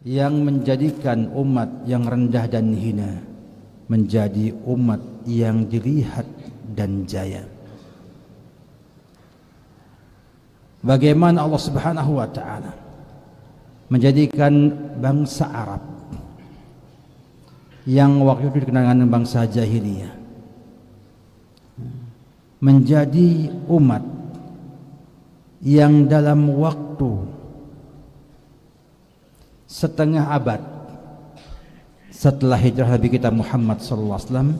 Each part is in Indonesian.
yang menjadikan umat yang rendah dan hina menjadi umat yang dilihat dan jaya. Bagaimana Allah Subhanahu wa ta'ala menjadikan bangsa Arab yang waktu itu dikenal dengan bangsa jahiliyah menjadi umat yang dalam waktu setengah abad setelah hijrah Nabi kita Muhammad SAW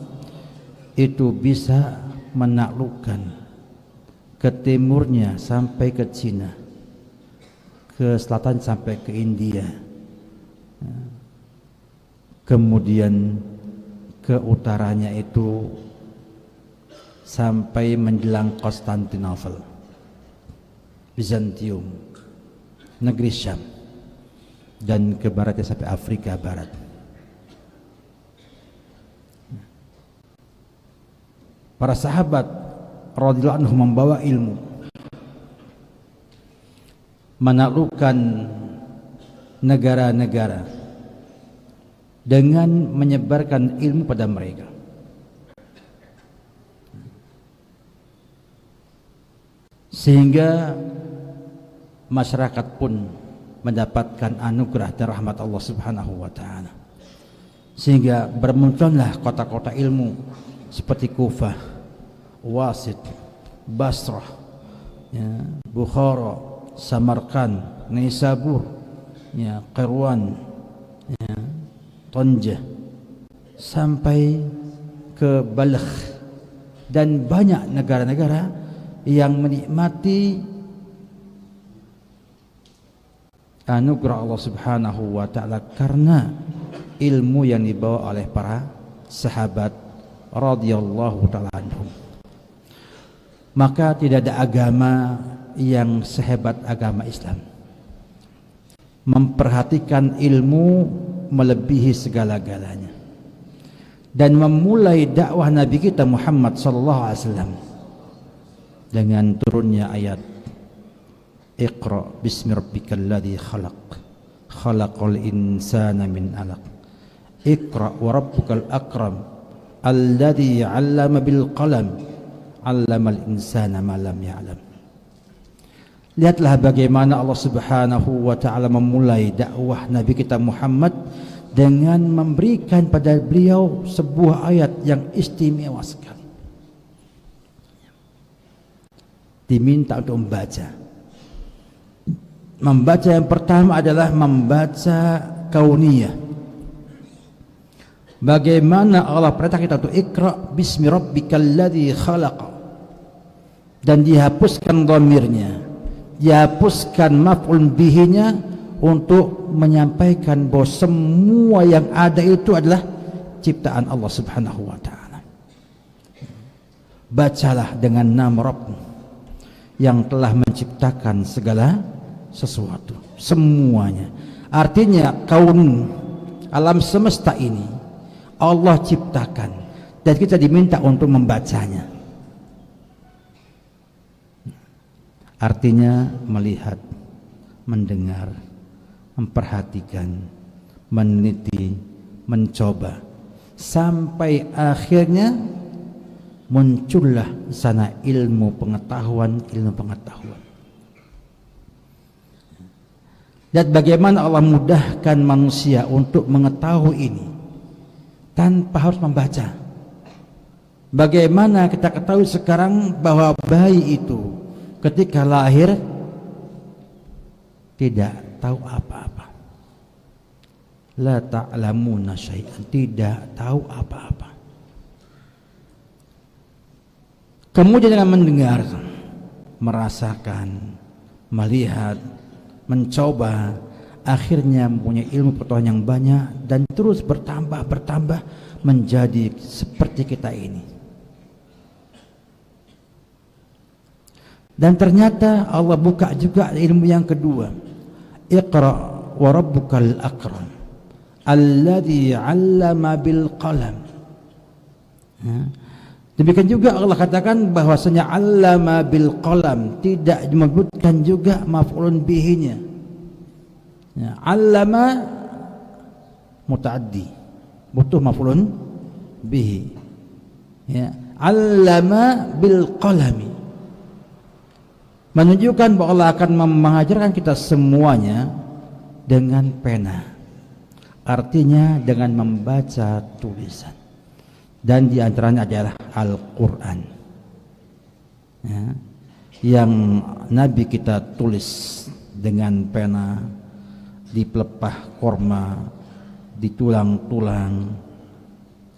itu bisa menaklukkan ke timurnya sampai ke Cina, ke selatan sampai ke India, kemudian ke utaranya itu sampai menjelang Konstantinopel, Bizantium, negeri Syam, dan ke baratnya sampai Afrika Barat. Para sahabat radhiyallahu anhum membawa ilmu, menaklukkan negara-negara dengan menyebarkan ilmu pada mereka. Sehingga masyarakat pun mendapatkan anugerah dan rahmat Allah Subhanahu wa ta'ala. Sehingga bermuncullah kota-kota ilmu seperti Kufah, Wasit, Basrah, ya, Bukhara, Samarkand, Nisabur, ya, Qirwan, ya, Tanja, sampai ke Balkh, dan banyak negara-negara yang menikmati anugerah Allah Subhanahu wa ta'ala karena ilmu yang dibawa oleh para sahabat radhiyallahu ta'ala anhum. Maka tidak ada agama yang sehebat agama Islam, memperhatikan ilmu melebihi segala-galanya, dan memulai dakwah Nabi kita Muhammad sallallahu alaihi wasallam dengan turunnya ayat Iqra bismi rabbikal ladzi khalaq khalaqal insana min 'alaq Iqra wa rabbukal akram alladzi 'allama bil qalam 'allamal insana ma lam ya'lam. Lihatlah bagaimana Allah Subhanahu wa ta'ala memulai dakwah Nabi kita Muhammad dengan memberikan pada beliau sebuah ayat yang istimewa sekali. Diminta untuk membaca yang pertama adalah membaca kauniyah. Bagaimana Allah perintah kita untuk Iqra bismi rabbikal ladzi khalaq, dan dihapuskan dhamirnya, dihapuskan maf'ul bihinya untuk menyampaikan bahwa semua yang ada itu adalah ciptaan Allah Subhanahu wa ta'ala. Bacalah dengan nama Rabb yang telah menciptakan segala sesuatu, semuanya. Artinya kaun, alam semesta ini Allah ciptakan, dan kita diminta untuk membacanya. Artinya melihat, mendengar, memperhatikan, meneliti, mencoba, sampai akhirnya muncullah sana ilmu pengetahuan. Dan bagaimana Allah mudahkan manusia untuk mengetahui ini tanpa harus membaca. Bagaimana kita ketahui sekarang bahwa bayi itu ketika lahir tidak tahu apa-apa, la ta'lamuna syai'an, tidak tahu apa-apa. Kemudian dengan mendengar, merasakan, melihat, mencoba, akhirnya mempunyai ilmu pengetahuan yang banyak dan terus bertambah menjadi seperti kita ini. Dan ternyata Allah buka juga ilmu yang kedua, Iqra wa rabbukal akram alladzi 'allama bil qalam. Demikian juga Allah katakan bahwasanya 'allama bil qalam, tidak menyebutkan juga maf'ulun bihinya. 'Allama mutaaddi, butuh maf'ulun bihi. Ya, 'allama bil qalami, menunjukkan bahwa Allah akan mengajarkan kita semuanya dengan pena, artinya dengan membaca tulisan, dan diantaranya adalah Al-Quran, ya, yang Nabi kita tulis dengan pena di pelepah korma, di tulang-tulang,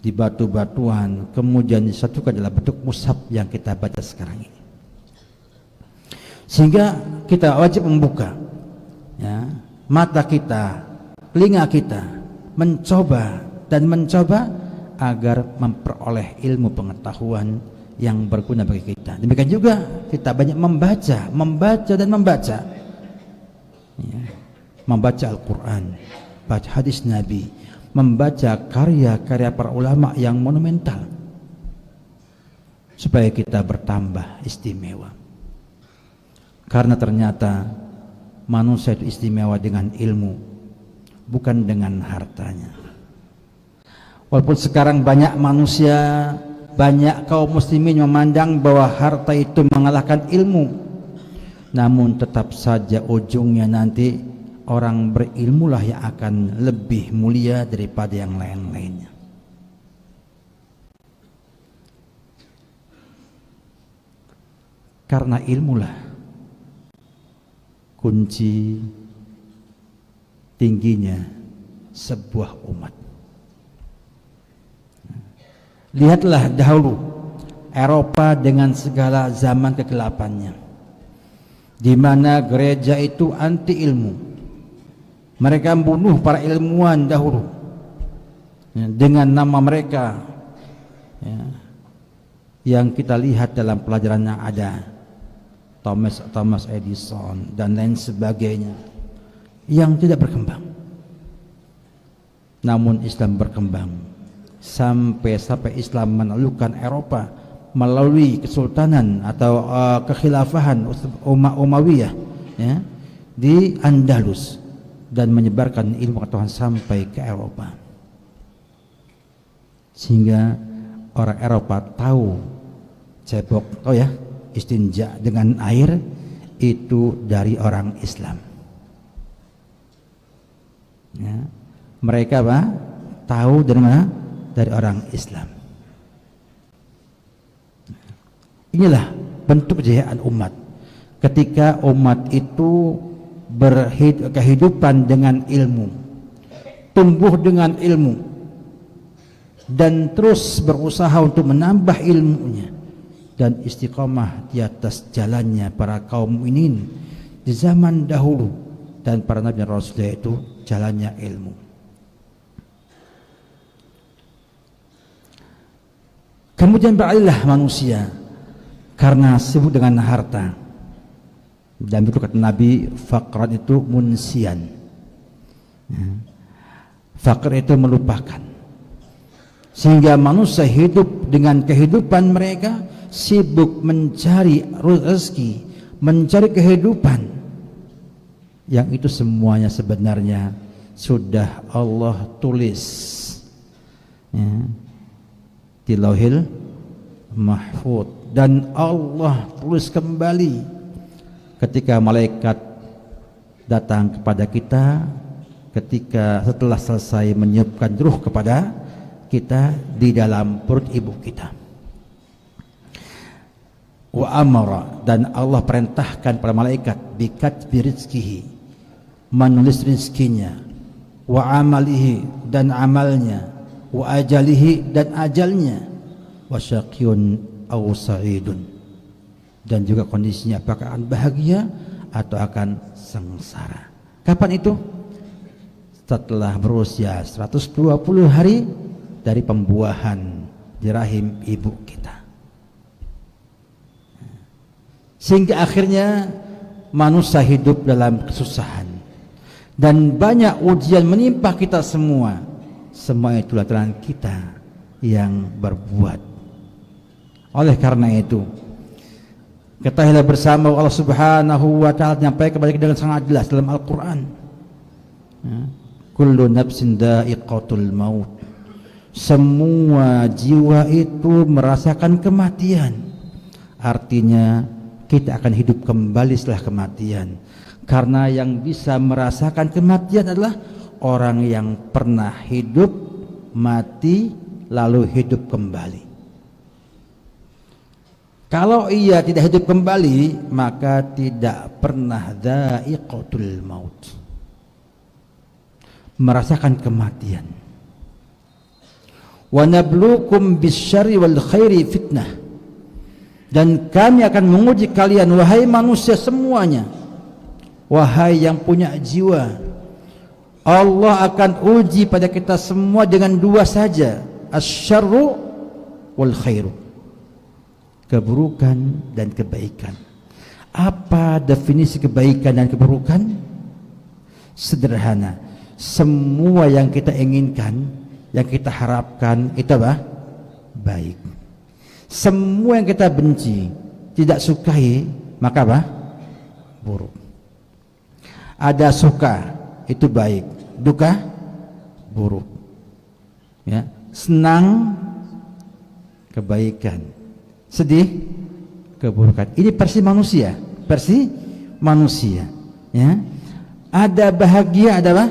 di batu-batuan, kemudian disatukan dalam bentuk mushaf yang kita baca sekarang ini. Sehingga kita wajib membuka, ya, mata kita, telinga kita, mencoba agar memperoleh ilmu pengetahuan yang berguna bagi kita. Demikian juga kita banyak membaca, ya, membaca Al-Quran, baca hadis Nabi, membaca karya-karya para ulama yang monumental, supaya kita bertambah istimewa. Karena ternyata manusia itu istimewa dengan ilmu, bukan dengan hartanya. Walaupun sekarang banyak manusia, banyak kaum muslimin memandang bahwa harta itu mengalahkan ilmu, namun tetap saja ujungnya nanti orang berilmulah yang akan lebih mulia daripada yang lain-lainnya. Karena ilmulah kunci tingginya sebuah umat. Lihatlah dahulu Eropa dengan segala zaman kegelapannya, di mana gereja itu anti ilmu. Mereka membunuh para ilmuwan dahulu, ya, dengan nama mereka, ya, yang kita lihat dalam pelajaran yang ada, Thomas Edison dan lain sebagainya, yang tidak berkembang. Namun Islam berkembang sampai Islam menaklukkan Eropa melalui kesultanan atau kekhilafahan Umayyah, ya, di Andalus, dan menyebarkan ilmu pengetahuan sampai ke Eropa, sehingga orang Eropa tahu cebok, ya, istinja dengan air itu dari orang Islam, ya. Mereka tahu dari mana? Dari orang Islam. Inilah bentuk kejayaan umat, ketika umat itu berkehidupan dengan ilmu, tumbuh dengan ilmu, dan terus berusaha untuk menambah ilmunya dan istiqomah di atas jalannya para kaum mukminin di zaman dahulu dan para nabi dan rasul, itu jalannya ilmu. Kemudian beralihlah manusia karena sibuk dengan harta, dan itu kata Nabi, faqran itu munsian, faqr itu melupakan, sehingga manusia hidup dengan kehidupan mereka, sibuk mencari rezeki, mencari kehidupan, yang itu semuanya sebenarnya sudah Allah tulis, ya, di Lauhil Mahfuz, dan Allah tulis kembali ketika malaikat datang kepada kita, ketika setelah selesai meniupkan ruh kepada kita di dalam perut ibu kita. Wa amara, dan Allah perintahkan para malaikat bikatbi rizkihi, menulis rizkinya, wa amalihi, dan amalnya, wa ajalihi, dan ajalnya, wa syaqiyun aw sa'idun, dan juga kondisinya apakah akan bahagia atau akan sengsara. Kapan itu? Setelah berusia 120 hari dari pembuahan di rahim ibu kita, sehingga akhirnya manusia hidup dalam kesusahan dan banyak ujian menimpa kita semua. Semua itulah lantaran kita yang berbuat. Oleh karena itu, ketahuilah bersama Allah Subhanahu wa ta'ala menyampaikan kepada kita dengan sangat jelas dalam Al-Quran, ya, kullu nafsin dha'iqatul maut. Semua jiwa itu merasakan kematian. Artinya kita akan hidup kembali setelah kematian. Karena yang bisa merasakan kematian adalah orang yang pernah hidup, mati, lalu hidup kembali. Kalau ia tidak hidup kembali, maka tidak pernah dha'iqatul maut, merasakan kematian. Wa nabluukum bisyarri wal khairi fitnah. Dan kami akan menguji kalian, wahai manusia semuanya, wahai yang punya jiwa. Allah akan uji pada kita semua dengan dua saja, asyarru wal khairu, keburukan dan kebaikan. Apa definisi kebaikan dan keburukan? Sederhana, semua yang kita inginkan, yang kita harapkan itu apa? Baik. Semua yang kita benci, tidak sukai, maka apa? Buruk. Ada suka, itu baik. Duka, buruk. Ya, senang, kebaikan. Sedih, keburukan. Ini versi manusia, versi manusia. Ya, ada bahagia, ada apa?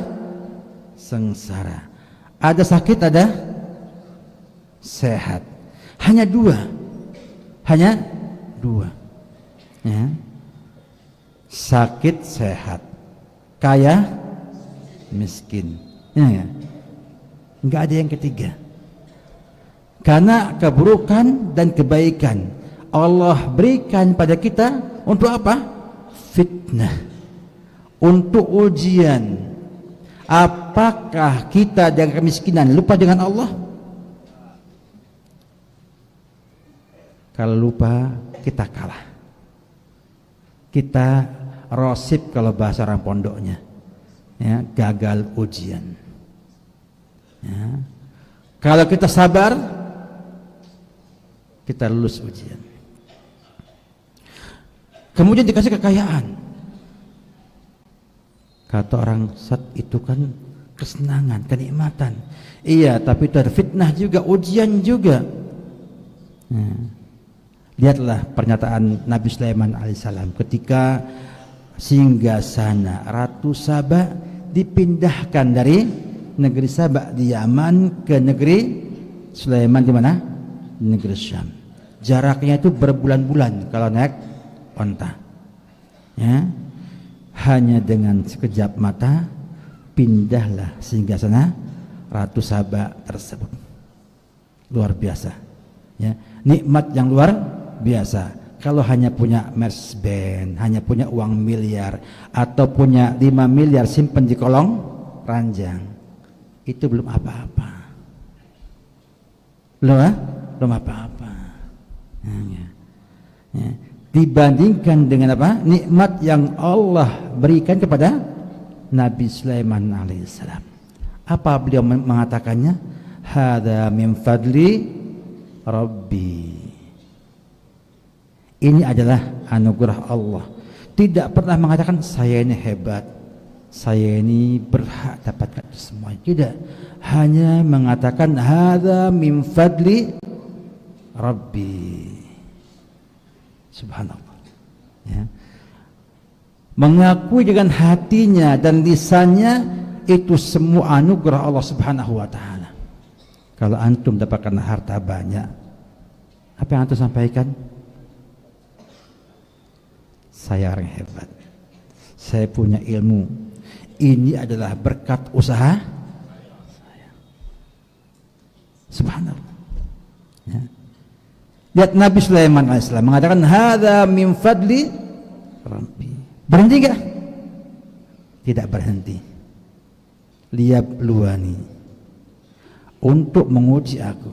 Sengsara. Ada sakit, ada sehat. Hanya dua, hanya dua. Ya. Sakit, sehat, kaya, miskin. Ya, ya. Enggak ada yang ketiga. Karena keburukan dan kebaikan Allah berikan pada kita untuk apa? Fitnah, untuk ujian. Apakah kita dengan kemiskinan lupa dengan Allah? Kalau lupa, kita kalah. Kita rosip kalau bahasa orang pondoknya, ya, gagal ujian. Ya. Kalau kita sabar, kita lulus ujian. Kemudian dikasih kekayaan. Kata orang, saat itu kan kesenangan, kenikmatan. Iya, tapi itu ada fitnah juga, ujian juga. Lihatlah pernyataan Nabi Sulaiman alaihissalam ketika singgasana Ratu Saba dipindahkan dari negeri Saba di Yaman ke negeri Sulaiman di mana? Di negeri Syam. Jaraknya itu berbulan-bulan kalau naik onta. Ya. Hanya dengan sekejap mata pindahlah singgasana Ratu Saba tersebut. Luar biasa. Ya. Nikmat yang luar biasa. Kalau hanya punya Mercedes-Benz, hanya punya uang miliar, atau punya 5 miliar simpan di kolong ranjang, itu belum apa-apa. Belum apa-apa. Ya. Dibandingkan dengan apa? Nikmat yang Allah berikan kepada Nabi Sulaiman alaihissalam. Apa beliau mengatakannya? Hadza min fadli Rabbi. Ini adalah anugerah Allah. Tidak pernah mengatakan saya ini hebat, saya ini berhak dapatkan semuanya. Tidak. Hanya mengatakan hadza min fadli Rabbi. Subhanallah. Ya. Mengakui dengan hatinya dan lisannya itu semua anugerah Allah Subhanahu wa taala. Kalau antum dapatkan harta banyak, apa yang antum sampaikan? Saya orang hebat, saya punya ilmu, ini adalah berkat usaha saya. Subhanallah. Ya. Lihat Nabi Sulaiman alaihissalam mengatakan hadza min fadli Rabbi. Berhenti enggak? Tidak berhenti. Liyabluwani, untuk menguji aku.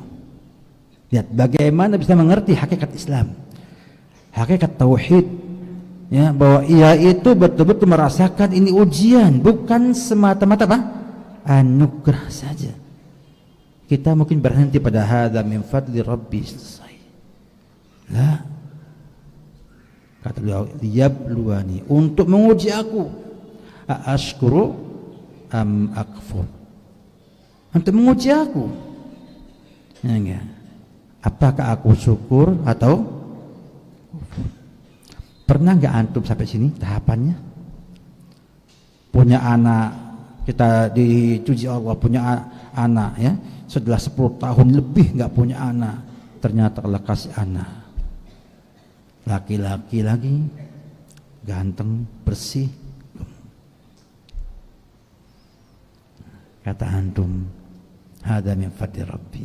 Lihat bagaimana bisa mengerti hakikat Islam, hakikat tauhid, ya, bahwa ia itu betul-betul merasakan ini ujian, bukan semata-mata apa? Anugerah saja. Kita mungkin berhenti pada hadza min fadli Rabbi. Lah, kata beliau, liyabluwani, untuk menguji aku, aashkuru am akfur. Untuk menguji aku. Ya enggak? Apakah aku syukur atau kufur? Pernah enggak antum sampai sini tahapannya? Punya anak, kita dicuji Allah punya anak ya. Setelah 10 tahun lebih enggak punya anak, ternyata Allah kasih anak. Laki-laki lagi, ganteng, bersih. Kata antum, hada min fadli Rabbi.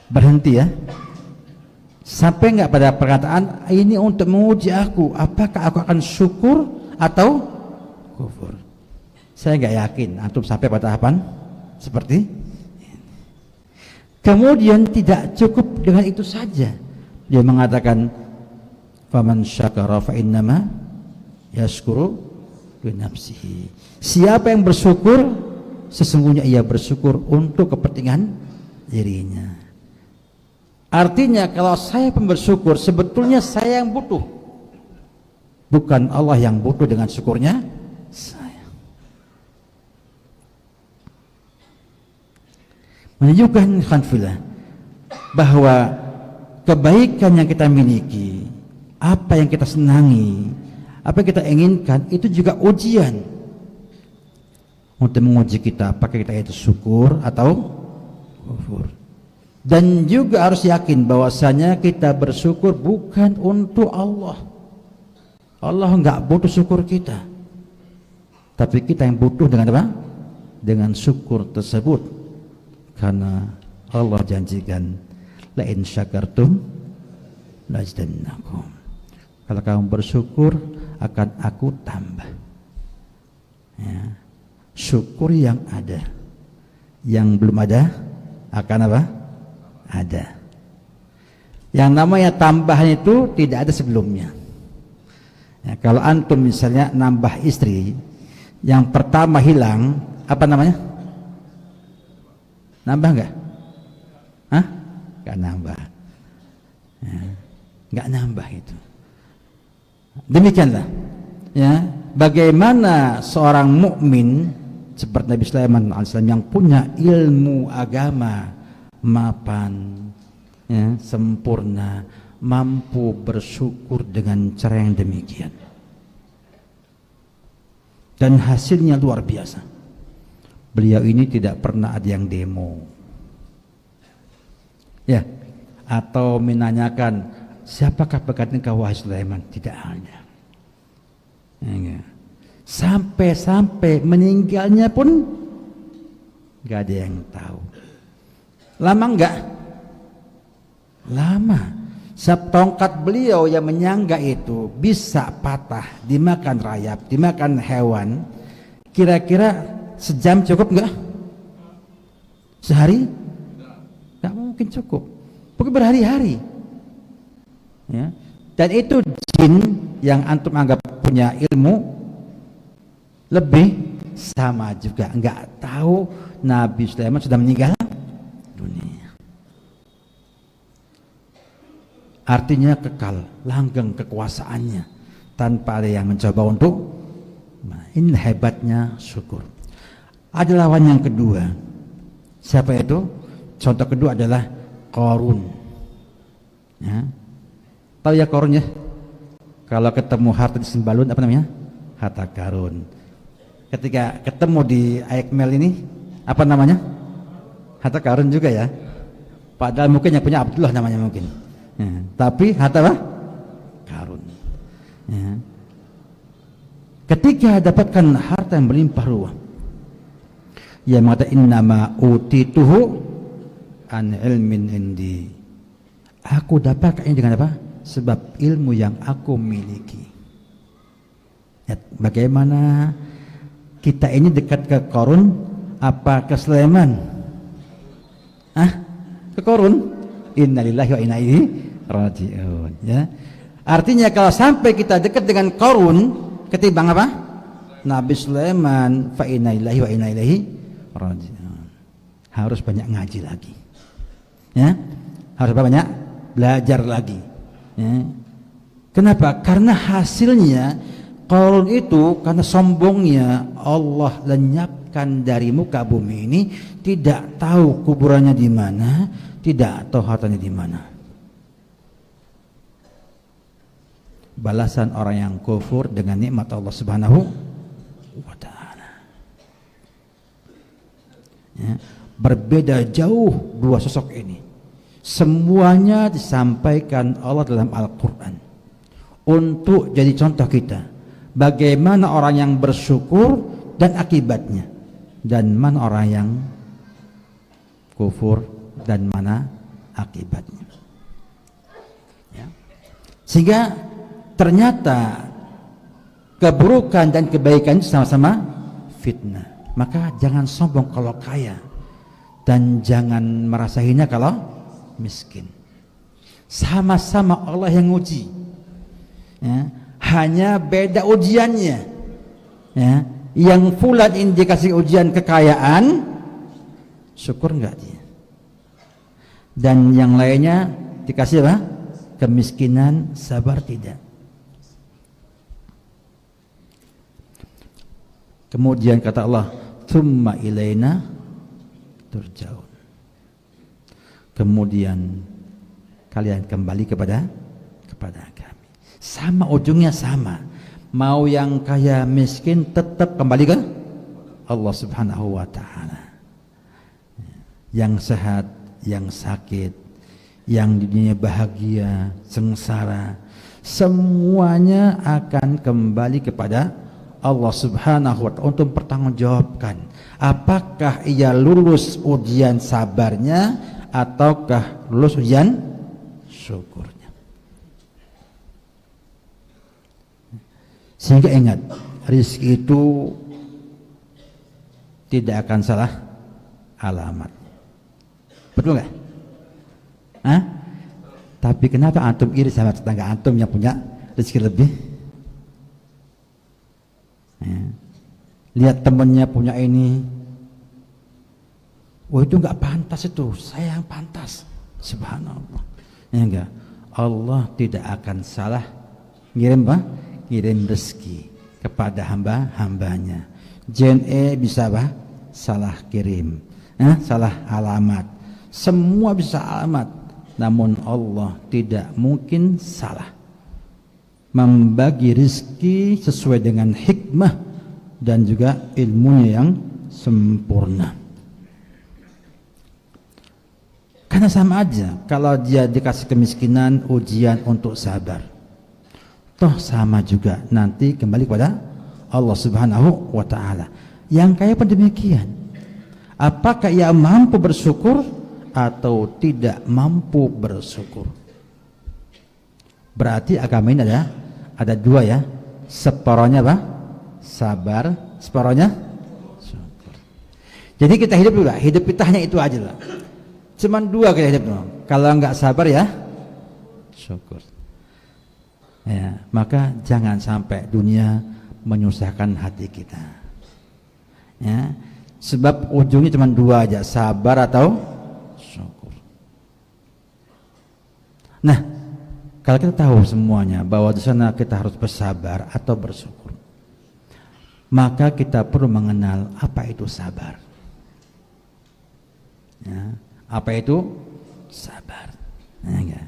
Berhenti ya. Sampai enggak pada perkataan ini untuk menguji aku, apakah aku akan syukur atau kufur? Saya enggak yakin antum sampai pada tahapan seperti ini. Kemudian tidak cukup dengan itu saja. Dia mengatakan faman syakara fa innama yashkuru li nafsihi. Siapa yang bersyukur, sesungguhnya ia bersyukur untuk kepentingan dirinya. Artinya kalau saya bersyukur, sebetulnya saya yang butuh, bukan Allah yang butuh dengan syukurnya saya. Menunjukkan khanfilah bahwa kebaikan yang kita miliki, apa yang kita senangi, apa yang kita inginkan, itu juga ujian untuk menguji kita apakah kita itu syukur atau kufur. Dan juga harus yakin bahwasanya kita bersyukur bukan untuk Allah. Allah enggak butuh syukur kita, tapi kita yang butuh dengan apa? Dengan syukur tersebut. Karena Allah janjikan la in syakartum lazidannakum. Kalau kamu bersyukur akan aku tambah. Ya. Syukur yang ada, yang belum ada akan apa? Ada. Yang namanya tambahan itu tidak ada sebelumnya. Ya, kalau antum misalnya nambah istri, yang pertama hilang, apa namanya? Nambah enggak? Hah? Enggak nambah. Ya, enggak nambah itu. Demikianlah. Ya, bagaimana seorang mukmin seperti Nabi Sulaiman alaihissalam yang punya ilmu agama mapan, ya, sempurna, mampu bersyukur dengan cara yang demikian, dan hasilnya luar biasa. Beliau ini tidak pernah ada yang demo, ya, atau menanyakan siapakah pekat engkau wahai Sulaiman, tidak ada. Ya, sampai meninggalnya pun gak ada yang tahu. Lama enggak? Lama. Tongkat beliau yang menyangga itu bisa patah dimakan rayap, dimakan hewan. Kira-kira sejam cukup enggak? Sehari? Enggak mungkin cukup. Mungkin berhari-hari. Ya. Dan itu jin yang antum anggap punya ilmu lebih sama juga, enggak tahu Nabi Sulaiman sudah meninggal dunia. Artinya kekal, langgeng kekuasaannya tanpa ada yang mencoba untuk. Ini hebatnya syukur. Ada lawan yang kedua. Siapa itu? Contoh kedua adalah Qarun. Ya. Tahu ya Qarun ya? Kalau ketemu harta di sembalun apa namanya? Harta karun. Ketika ketemu di Aikmel ini apa namanya? Harta karun juga ya. Padahal mungkin yang punya Abdullah namanya mungkin. Ya, tapi harta apa? Karun. Ya. Ketika dapatkan harta yang berlimpah ruah, ia mengatakan innama utituhu an ilmin indi. Aku dapatkan ini dengan apa? Sebab ilmu yang aku miliki. Ya, bagaimana kita ini dekat ke Qarun apa ke Sulaiman? Ke Qarun. Innalillahi wa inna ilaihi raji'un. Ya. Artinya kalau sampai kita dekat dengan Qarun ketimbang apa? Nabi Sulaiman, fa inna lillahi wa inna ilaihi raji'un. Harus banyak ngaji lagi. Ya. Harus banyak belajar lagi. Ya. Kenapa? Karena hasilnya Qarun itu karena sombongnya Allah lenyapkan dari muka bumi ini, tidak tahu kuburannya di mana, tidak tahu hartanya di mana. Balasan orang yang kufur dengan nikmat Allah Subhanahu wa taala. Ya, berbeda jauh dua sosok ini. Semuanya disampaikan Allah dalam Al-Qur'an untuk jadi contoh kita. Bagaimana orang yang bersyukur dan akibatnya, dan mana orang yang kufur dan mana akibatnya. Ya. Sehingga ternyata keburukan dan kebaikan itu sama-sama fitnah. Maka jangan sombong kalau kaya, dan jangan merasa hina kalau miskin. Sama-sama Allah yang uji. Ya, hanya beda ujiannya. Ya, yang fulan ini dikasih ujian kekayaan, syukur enggak dia? Dan yang lainnya dikasih apa? Kemiskinan, sabar tidak. Kemudian kata Allah, "Tsumma ilaina turja'un." Kemudian kalian kembali kepada kami. Sama ujungnya sama. Mau yang kaya miskin tetap kembali ke Allah Subhanahu wa taala. Yang sehat, yang sakit, yang di dunia bahagia, sengsara, semuanya akan kembali kepada Allah Subhanahu wa taala untuk bertanggungjawabkan apakah ia lulus ujian sabarnya ataukah lulus ujian syukurnya. Sehingga ingat, rezeki itu tidak akan salah alamat. Betul nggak? Hah? Tapi kenapa antum iri sama tetangga antum yang punya rezeki lebih? Ya. Lihat temennya punya ini, oh itu nggak pantas, itu saya yang pantas. Subhanallah. Ya enggak, Allah tidak akan salah ngirim apa? Ngirim rezeki kepada hambanya. JNE bisa apa? Salah kirim, salah alamat. Semua bisa alamat, namun Allah tidak mungkin salah. Membagi rezeki sesuai dengan hikmah dan juga ilmunya yang sempurna. Karena sama aja, kalau dia dikasih kemiskinan, ujian untuk sabar, toh sama juga nanti kembali kepada Allah Subhanahu wa taala. Yang kaya pun demikian. Apakah ia mampu bersyukur atau tidak mampu bersyukur? Berarti agama ini ada dua ya. Separohnya apa? Sabar, separohnya syukur. Jadi kita hidup dulu lah, hidup kita hanya itu aja lah. Cuman dua kita hidup. Kalau nggak sabar ya syukur. Ya, maka jangan sampai dunia menyusahkan hati kita. Ya, sebab ujungnya cuma dua aja, sabar atau syukur. Nah, kalau kita tahu semuanya bahwa di sana kita harus bersabar atau bersyukur, maka kita perlu mengenal apa itu sabar. Ya, apa itu sabar? Ya,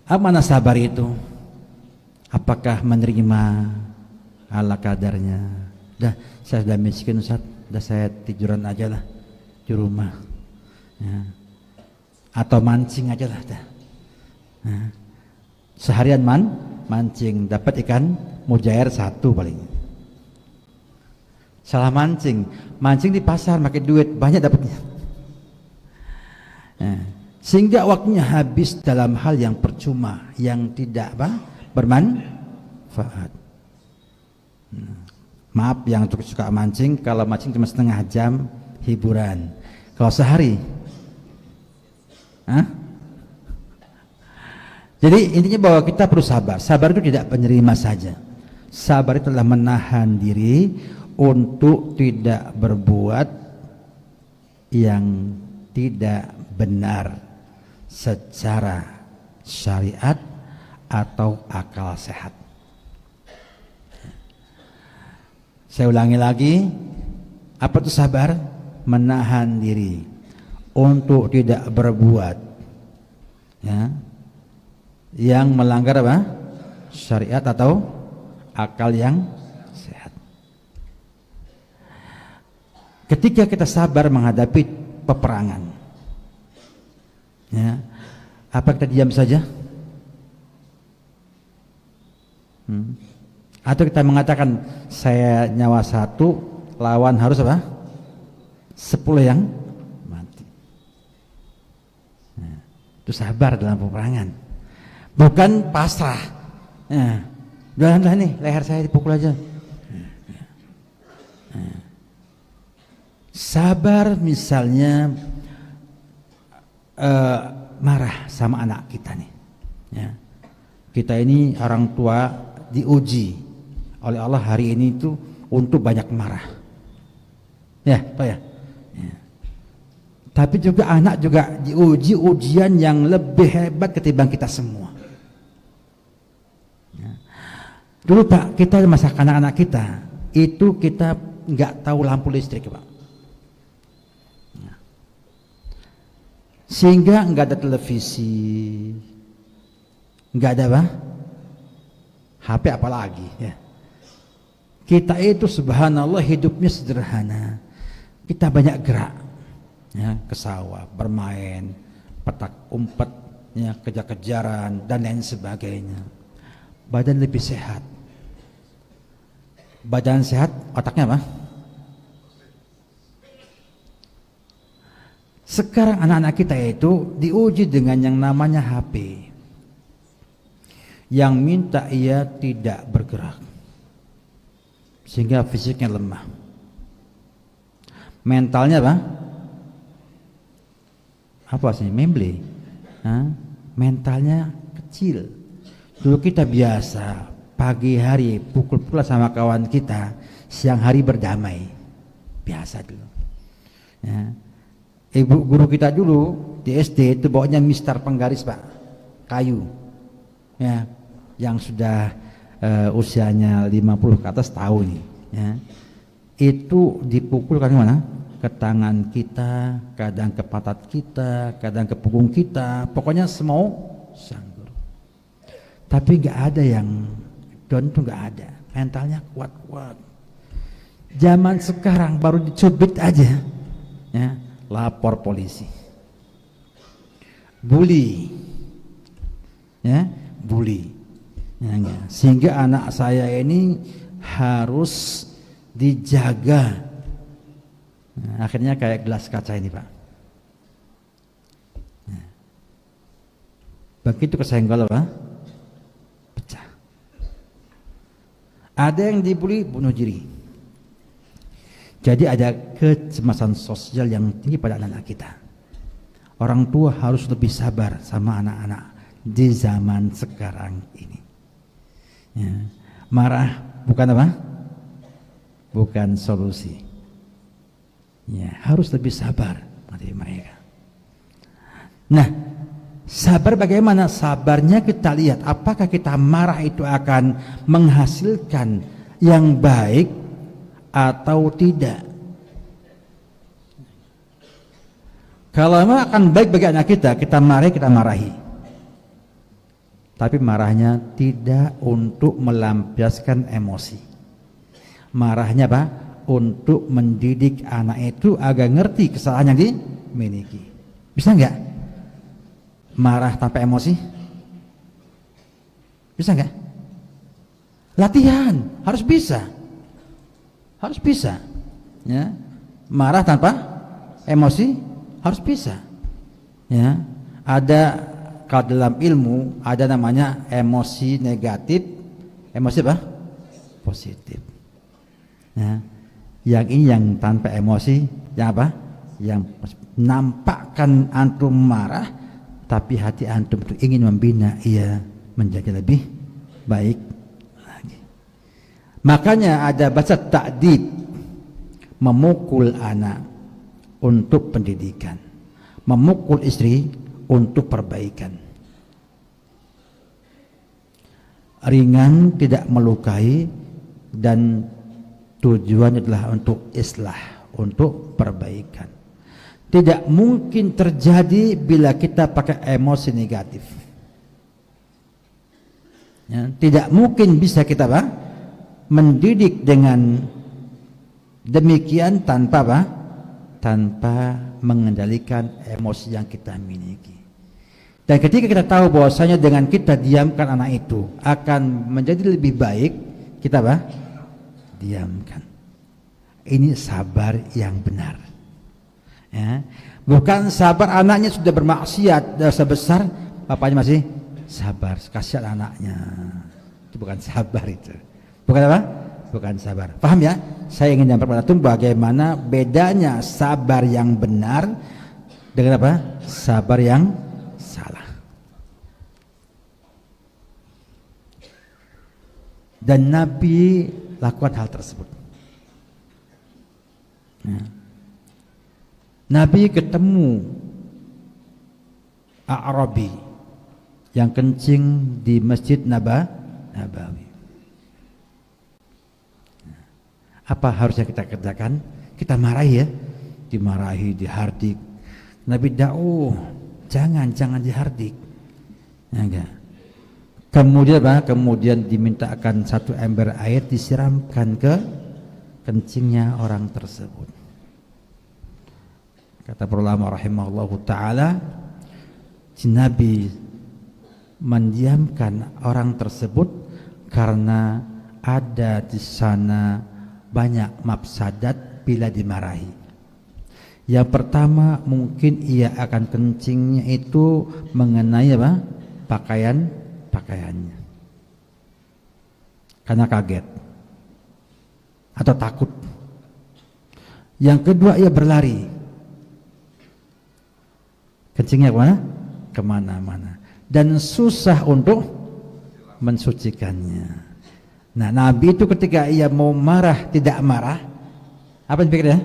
apa mana sabar itu? Apakah menerima ala kadarnya? Dah, saya sudah miskin Ustaz, dah saya tiduran aja lah di rumah. Ya. Atau mancing aja lah dah. Nah, seharian mancing dapat ikan mujair 1 paling. Salah mancing di pasar pakai duit banyak dapatnya. Nah, sehingga waktunya habis dalam hal yang percuma, yang tidak bermanfaat. Maaf yang suka mancing, kalau mancing cuma setengah jam hiburan. Kalau sehari, jadi intinya bahwa kita perlu sabar. Sabar itu tidak penerima saja. Sabar itu adalah menahan diri untuk tidak berbuat yang tidak benar secara syariat atau akal sehat. Saya ulangi lagi, apa itu sabar? Menahan diri untuk tidak berbuat ya, yang melanggar apa? Syariat atau akal yang sehat. Ketika kita sabar menghadapi peperangan, ya, apa kita diam saja? Atau kita mengatakan saya nyawa satu, lawan harus apa? 10 yang mati. Nah, itu sabar dalam peperangan, bukan pasrah. Nah, janganlah nih leher saya dipukul aja. Nah, sabar misalnya marah sama anak kita nih. Ya. Kita ini orang tua diuji oleh Allah hari ini itu untuk banyak marah. Ya, Pak ya. Tapi juga anak juga diuji ujian yang lebih hebat ketimbang kita semua. Ya. Dulu Pak, kita masa anak-anak kita itu kita nggak tahu lampu listrik Pak. Ya. Sehingga nggak ada televisi, nggak ada apa? HP apalagi ya. Kita itu subhanallah hidupnya sederhana. Kita banyak gerak. Ya, ke sawah, bermain, petak umpet, ya, kejar-kejaran dan lain sebagainya. Badan lebih sehat. Badan sehat, otaknya apa? Sekarang anak-anak kita itu diuji dengan yang namanya HP, yang minta ia tidak bergerak, sehingga fisiknya lemah. Mentalnya apa? Apa sih? Memble. Mentalnya kecil. Dulu kita biasa pagi hari pukul-pukul sama kawan kita, siang hari berdamai. Biasa dulu. Ya. Ibu guru kita dulu di SD itu bawanya Mister Penggaris Pak, kayu. Ya, yang sudah usianya 50 ke atas tahu nih. Ya. Itu dipukul kan mana? Ke tangan kita, kadang ke patat kita, kadang ke punggung kita, pokoknya semau sanggur. Tapi nggak ada yang down, tuh nggak ada. Mentalnya kuat-kuat. Zaman sekarang baru dicubit aja, ya, lapor polisi, bully, ya, bully. Ya, ya. Sehingga anak saya ini harus dijaga. Nah, akhirnya kayak gelas kaca ini Pak. Nah, begitu kesenggol Pak, pecah. Ada yang dibully bunuh diri. Jadi ada kecemasan sosial yang tinggi pada anak-anak kita. Orang tua harus lebih sabar sama anak-anak di zaman sekarang ini. Ya. Marah bukan apa? Bukan solusi. Ya, harus lebih sabar pada mereka. Nah, sabar bagaimana? Sabarnya kita lihat apakah kita marah itu akan menghasilkan yang baik atau tidak. Kalau memang akan baik bagi anak kita marahi. Tapi marahnya tidak untuk melampiaskan emosi. Marahnya apa? Untuk mendidik anak itu agar ngerti kesalahan yang dimiliki. Bisa nggak marah tanpa emosi? Bisa nggak? Latihan, harus bisa, ya. Marah tanpa emosi harus bisa, ya. Ada kalau dalam ilmu ada namanya emosi negatif, emosi apa? Positif. Ya. Yang ini yang tanpa emosi, yang apa? Yang nampakkan antum marah, tapi hati antum itu ingin membina ia menjadi lebih baik lagi. Makanya ada bahasa ta'dib, memukul anak untuk pendidikan, memukul istri untuk perbaikan. Ringan tidak melukai dan tujuannya adalah untuk islah, untuk perbaikan. Tidak mungkin terjadi bila kita pakai emosi negatif. Ya, tidak mungkin bisa kita mendidik dengan demikian tanpa tanpa mengendalikan emosi yang kita miliki. Dan ketika kita tahu bahwasanya dengan kita diamkan anak itu akan menjadi lebih baik, kita diamkan. Ini sabar yang benar. Ya. Bukan sabar anaknya sudah bermaksiat dosa besar, bapaknya masih sabar, kasihan anaknya. Itu bukan sabar itu. Bukan apa? Bukan sabar. Paham ya? Saya ingin menyampaikan kepada bagaimana bedanya sabar yang benar dengan apa? Sabar yang salah. Dan Nabi lakukan hal tersebut. Ya. Nabi ketemu A'rabi yang kencing di Masjid Nabawi. Apa harusnya kita kerjakan? Kita marahi ya, dimarahi, dihardik. Nabi jangan dihardik. Ya, enggak. Kemudian Kemudian dimintakan satu ember air disiramkan ke kencingnya orang tersebut. Kata para ulama rahimahullahu taala, Nabi mendiamkan orang tersebut karena ada di sana banyak mafsadat bila dimarahi. Yang pertama, mungkin ia akan kencingnya itu mengenai pakaiannya, karena kaget atau takut. Yang kedua, ia berlari, kencingnya kemana-mana, dan susah untuk mensucikannya. Nah, Nabi itu ketika ia mau marah tidak marah, apa yang pikirnya?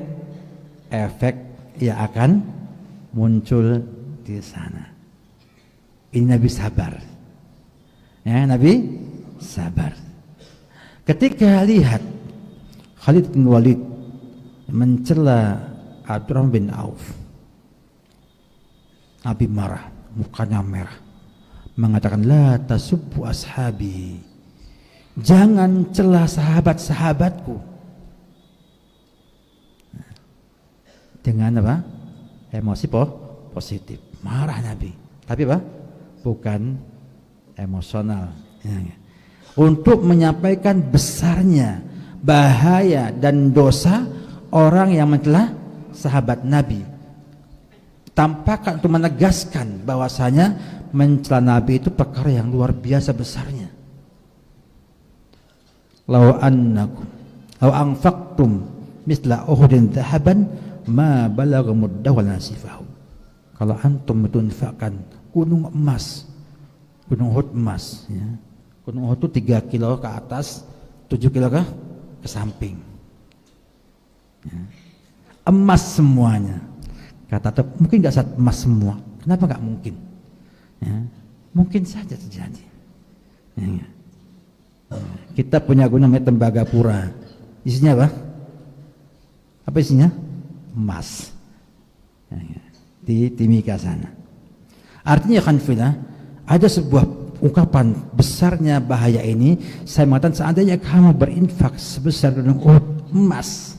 Efek ia akan muncul di sana. Ini Nabi sabar. Ya, Nabi sabar. Ketika lihat Khalid bin Walid mencela Abdurrahman bin Auf, Nabi marah, mukanya merah, mengatakan, la tasubbu ashabi, jangan celah sahabat-sahabatku. Dengan emosi positif, marah Nabi, tapi bukan emosional, ya. Untuk menyampaikan besarnya bahaya dan dosa orang yang mencela sahabat Nabi, tampakkan untuk menegaskan bahwasanya mencela Nabi itu perkara yang luar biasa besarnya. Law anfaqtum misla Uhudin dhahaban ma balagha muddahu nasifahu. Kalau antum menunfakkan gunung emas, gunung Uhud emas, ya. Gunung Uhud itu 3 kilo ke atas, 7 kilo ke samping, ya. Emas semuanya. Kata mungkin nggak emas semua. Kenapa nggak mungkin? Ya, mungkin saja terjadi. Ya. Kita punya gunung Tembagapura, isinya apa? Apa isinya? Emas. Ya. Di Timika sana. Artinya khanfilah, ada sebuah ungkapan besarnya bahaya ini. Saya mengatakan seandainya kamu berinfak sebesar gunung Uhud emas,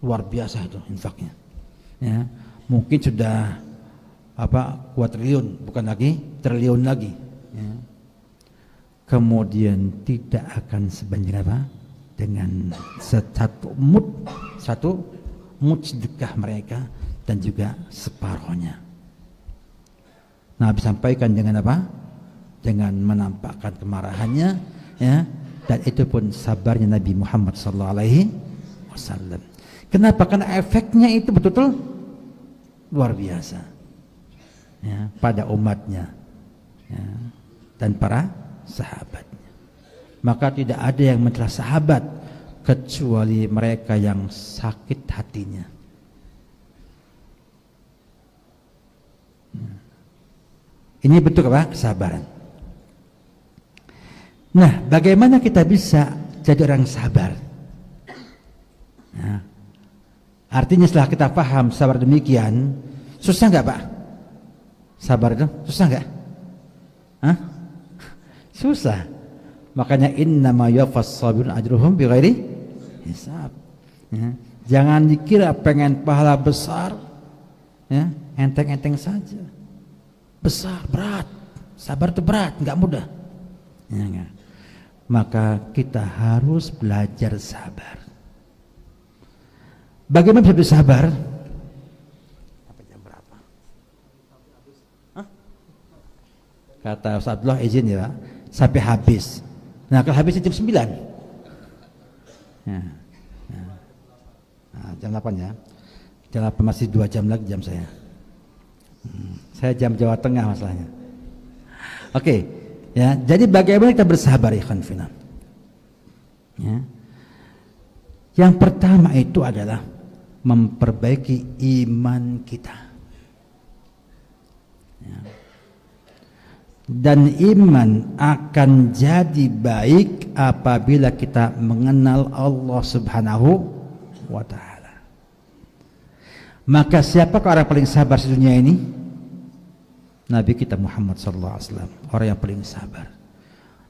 luar biasa itu infaknya. Ya, mungkin sudah kuadriliun, bukan lagi triliun lagi. Ya. Kemudian tidak akan sebanyak dengan satu mud sedekah mereka, dan juga separohnya. Nabi sampaikan dengan dengan menampakkan kemarahannya, ya, dan itu pun sabarnya Nabi Muhammad SAW. Kenapa? Karena efeknya itu betul-betul luar biasa, ya, pada umatnya, ya, dan para sahabatnya. Maka tidak ada yang mencela sahabat kecuali mereka yang sakit hatinya. Ini bentuk kesabaran. Nah, bagaimana kita bisa jadi orang sabar? Artinya setelah kita paham sabar demikian, susah nggak Pak? Sabar itu susah nggak? Hah? Susah. Makanya innama yuwaffas sabirun ajruhum bighairi hisab. Ya. Jangan dikira pengen pahala besar, ya, enteng-enteng saja. Besar, berat. Sabar itu berat, nggak mudah. Ya, enggak. Maka kita harus belajar sabar. Bagaimana bisa bersabar? Jam berapa? Kata Ustaz Abdullah izin ya, sampai habis. Nah, kalau habis jam 9. Ya. Nah, jam 8 ya. Jam 8 masih 2 jam lagi jam saya. Saya jam Jawa Tengah masalahnya. Oke, ya. Jadi bagaimana kita bersabar ikhwan fillah? Ya. Yang pertama itu adalah memperbaiki iman kita. Ya. Dan iman akan jadi baik apabila kita mengenal Allah Subhanahu wa ta'ala. Maka siapakah orang paling sabar di dunia ini? Nabi kita Muhammad SAW, orang yang paling sabar.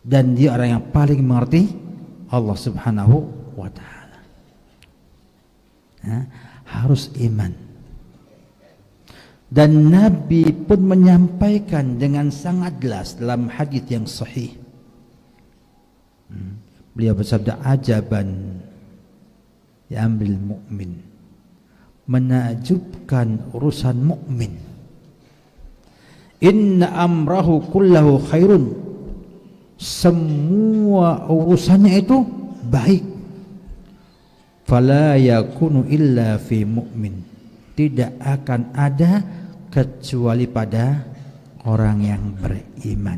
Dan dia orang yang paling mengerti Allah Subhanahu wa ta'ala. Ya, harus iman. Dan Nabi pun menyampaikan dengan sangat jelas dalam hadis yang sahih. Beliau bersabda, ajaban ya ambil mukmin, menakjubkan urusan mukmin. Inna amrahu kullahu khairun, semua urusannya itu baik. Fala yakunu illa fi mu'min, tidak akan ada kecuali pada orang yang beriman.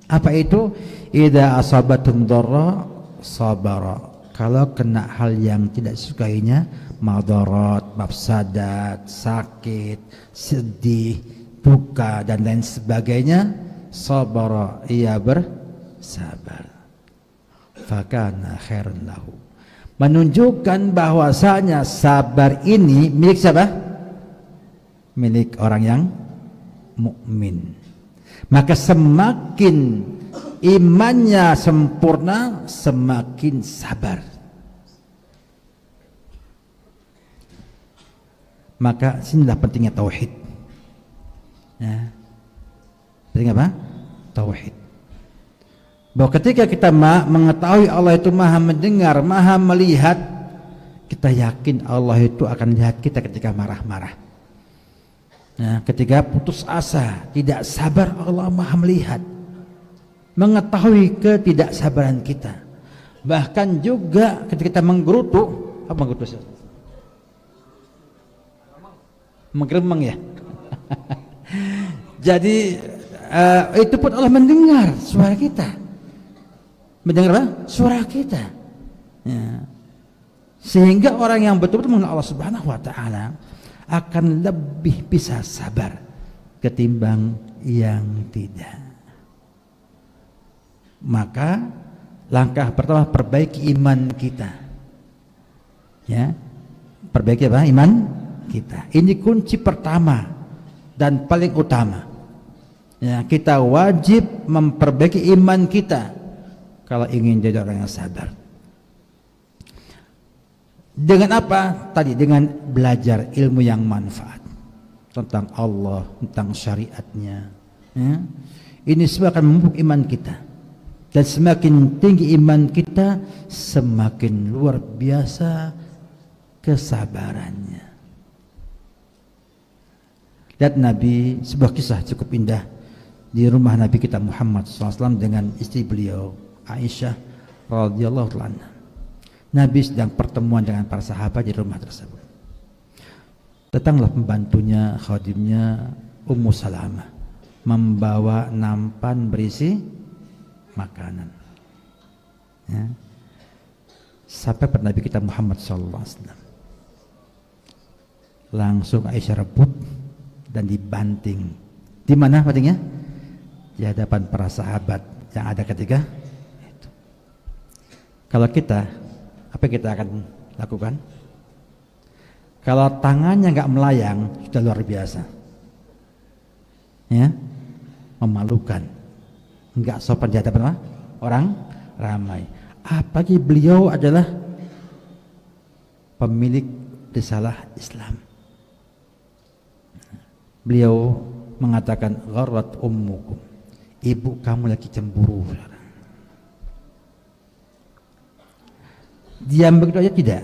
Apa itu? Idza asabatum dharra sabara. Kalau kena hal yang tidak disukainya, madarat, mafsadat, sakit, sedih, duka dan lain sebagainya, sabara, ia bersabar. Fakana khairan lahu. Menunjukkan bahwasanya sabar ini milik siapa? Milik orang yang mukmin. Maka semakin imannya sempurna, semakin sabar. Maka sinilah pentingnya tauhid. Ya. Penting apa? Tauhid. Bahwa ketika kita mengetahui Allah itu maha mendengar, maha melihat, kita yakin Allah itu akan lihat kita ketika marah-marah. Nah, ketika putus asa, tidak sabar, Allah maha melihat, mengetahui ketidaksabaran kita. Bahkan juga ketika kita menggerutu, apa menggerutu? Menggeremeng ya. Jadi itu pun Allah mendengar suara kita, mendengar apa? Suara kita. Ya. Sehingga orang yang betul-betul mengenal Allah Subhanahu Wa Taala akan lebih bisa sabar ketimbang yang tidak. Maka langkah pertama, perbaiki iman kita. Ya, perbaiki apa? Iman kita. Ini kunci pertama dan paling utama. Ya, kita wajib memperbaiki iman kita kalau ingin jadi orang yang sabar. Dengan apa? Tadi dengan belajar ilmu yang manfaat tentang Allah, tentang syariatnya. Ya. Ini semua akan memupuk iman kita. Dan semakin tinggi iman kita, semakin luar biasa kesabarannya. Lihat Nabi, sebuah kisah cukup indah di rumah Nabi kita Muhammad SAW dengan istri beliau Aisyah radhiyallahu anha. Nabi sedang pertemuan dengan para sahabat di rumah tersebut. Datanglah pembantunya, khadimnya Ummu Salamah, membawa nampan berisi makanan. Ya. Sampai pada Nabi kita Muhammad SAW. Langsung Aisyah rebut dan dibanting. Di mana bantingnya? Di hadapan para sahabat yang ada ketika itu. Kalau kita, apa yang kita akan lakukan? Kalau tangannya nggak melayang, sudah luar biasa. Ya, memalukan, nggak sopan di hadapan orang ramai. Apalagi beliau adalah pemilik risalah Islam. Beliau mengatakan gharrat ummukum, ibu kamu lagi cemburu. Diam begitu aja tidak.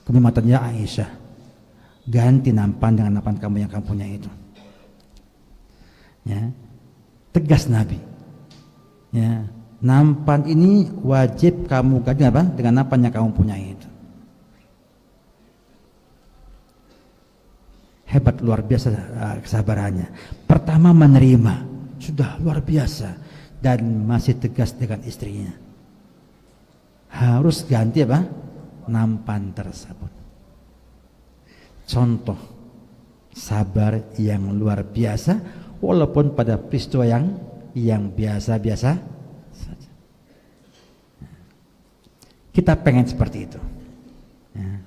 Kemudian matanya Aisyah, ganti nampan dengan nampan kamu yang kamu punya itu. Ya, tegas Nabi. Ya, nampan ini wajib kamu ganti apa? Dengan nampan yang kamu punya itu. Hebat, luar biasa kesabarannya. Pertama menerima, sudah luar biasa, dan masih tegas dengan istrinya. Harus ganti apa? Nampan tersebut. Contoh sabar yang luar biasa, walaupun pada peristiwa yang biasa-biasa saja. Kita pengen seperti itu. Ya.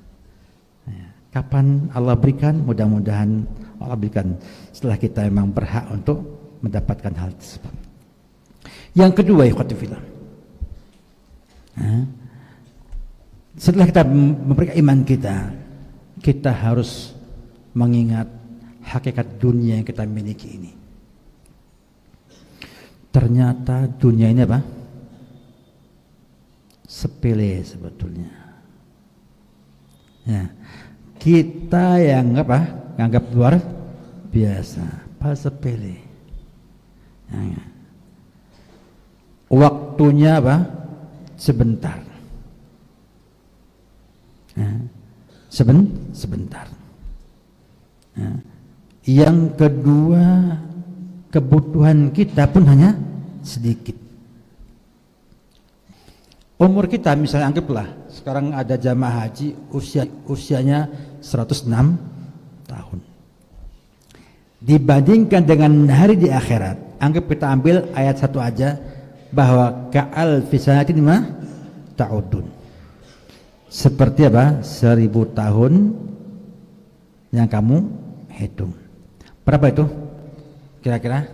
Ya. Kapan Allah berikan? Mudah-mudahan Allah berikan setelah kita memang berhak untuk mendapatkan hal tersebut. Yang kedua, ikhwati fillah. Setelah kita memberikan iman kita harus mengingat hakikat dunia yang kita miliki ini. Ternyata dunia ini apa? Sepele sebetulnya. Ya, kita yang apa? Anggap luar biasa, pas sepele. Ya. Waktunya apa? Sebentar. Ya. Sebentar. Ya. Yang kedua, kebutuhan kita pun hanya sedikit. Umur kita misalnya anggaplah sekarang ada jamaah haji usianya 106 tahun. Dibandingkan dengan hari di akhirat, anggap kita ambil ayat 1 aja, bahwa ka'al fisanatin ma ta'udun. Seperti apa? 1000 tahun yang kamu hitung. Berapa itu? Kira-kira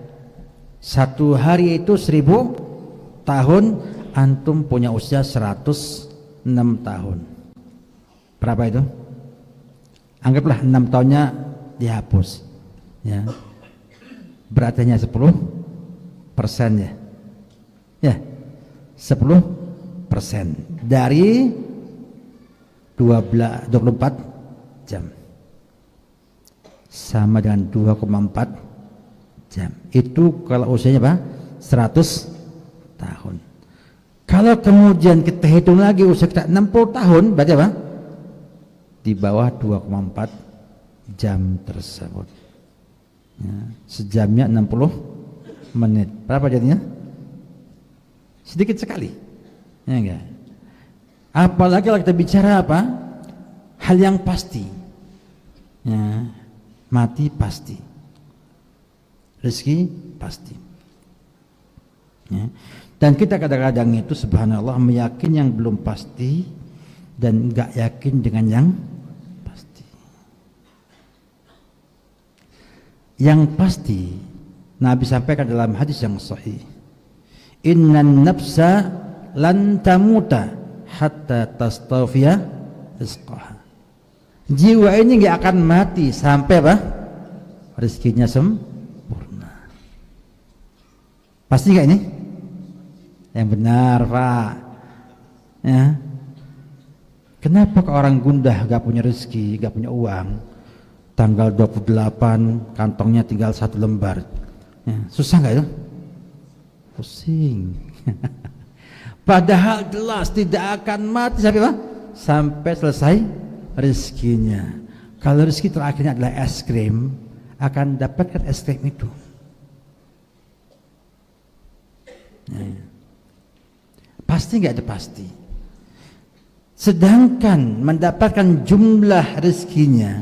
satu hari itu 1000 tahun, antum punya usia 106 tahun. Berapa itu? Anggaplah 6 tahunnya dihapus, ya. Berarti hanya 10% ya. Ya, 10% dari 24 jam. Sama dengan 2,4 jam. Itu kalau usianya apa? 100 tahun. Kalau kemudian kita hitung lagi usia kita 60 tahun, berarti apa? Di bawah 2,4 jam tersebut. Ya, sejamnya 60 menit. Berapa jadinya? Sedikit sekali. Ya enggak? Apalagi kalau kita bicara apa? Hal yang pasti. Ya, mati pasti. Rezeki pasti. Ya. Dan kita kadang-kadang itu subhanallah meyakini yang belum pasti dan enggak yakin dengan yang pasti. Yang pasti Nabi sampaikan dalam hadis yang sahih, innan nafsa lan tamuta hatta tastawfiya rizqaha. Jiwa ini enggak akan mati sampai apa? Rezekinya sempurna. Pasti enggak ini? Yang benar, Pak. Ya. Kenapa ke orang gundah gak punya rezeki, gak punya uang? Tanggal 28 kantongnya tinggal 1 lembar. Ya. Susah gak itu? Pusing. Padahal jelas tidak akan mati sampai apa? Sampai selesai rezekinya. Kalau rezeki terakhirnya adalah es krim, akan dapatkan es krim itu. Ya. Pasti nggak ada pasti. Sedangkan mendapatkan jumlah rezekinya,